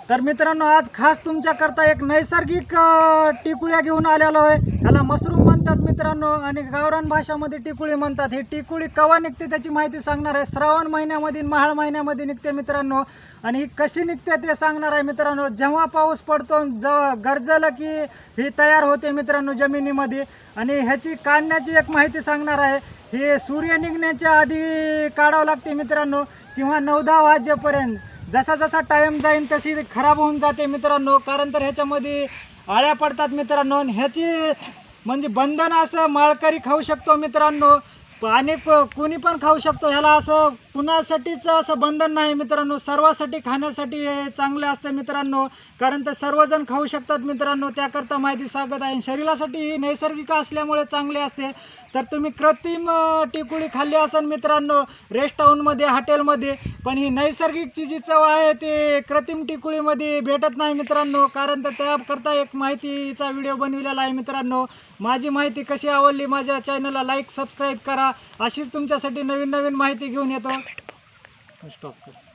तर मित्रांनो, आज खास तुमच्याकरता एक नैसर्गिक टिकुळ्या घेऊन आलेलो आहे. ह्याला मशरूम म्हणतात मित्रांनो, आणि गावरान भाषामध्ये टिकुळी म्हणतात. ही टिकुळी केव्हा निघते त्याची माहिती सांगणार आहे. श्रावण महिन्यामध्ये, महाळ महिन्यामध्ये निघते मित्रांनो. आणि ही कशी निघते ते सांगणार आहे मित्रांनो. जेव्हा पाऊस पडतो, गरजलं की ही तयार होते मित्रांनो जमिनीमध्ये. आणि ह्याची काढण्याची एक माहिती सांगणार आहे. ही सूर्य निघण्याच्या आधी काढावं लागते मित्रांनो, किंवा 9-10 वाजेपर्यंत. जसा जसा टाईम जाईल तशी खराब होऊन जाते मित्रांनो. कारण तर ह्याच्यामध्ये आळ्या पडतात मित्रांनो. ह्याची म्हणजे बंधन असं माळकरी खाऊ शकतो मित्रांनो, आणि कोणी पण खाऊ शकतो. ह्याला असं कुणासाठीच असं बंधन नाही मित्रांनो. सर्वासाठी खाण्यासाठी हे चांगले असते मित्रांनो. कारण तर सर्वजण खाऊ शकतात मित्रांनो. त्याकरता माहिती सांगत आहे. शरीरासाठी ही नैसर्गिक असल्यामुळे चांगले असते. तर तुम्ही कृत्रिम टिकुळी खाल्ली असेल मित्रांनो रेस्टॉरंटमध्ये, हॉटेलमध्ये, पण ही नैसर्गिकची जी चव आहे ते कृत्रिम टिकुळीमध्ये भेटत नाही मित्रांनो. कारण तर त्याकरता एक माहितीचा व्हिडिओ बनविलेला आहे मित्रांनो. माझी माहिती कशी आवडली, माझ्या चॅनलला लाईक सबस्क्राईब करा. अशीच तुमच्यासाठी नवीन नवीन माहिती घेऊन येतो. स्टॉप कर.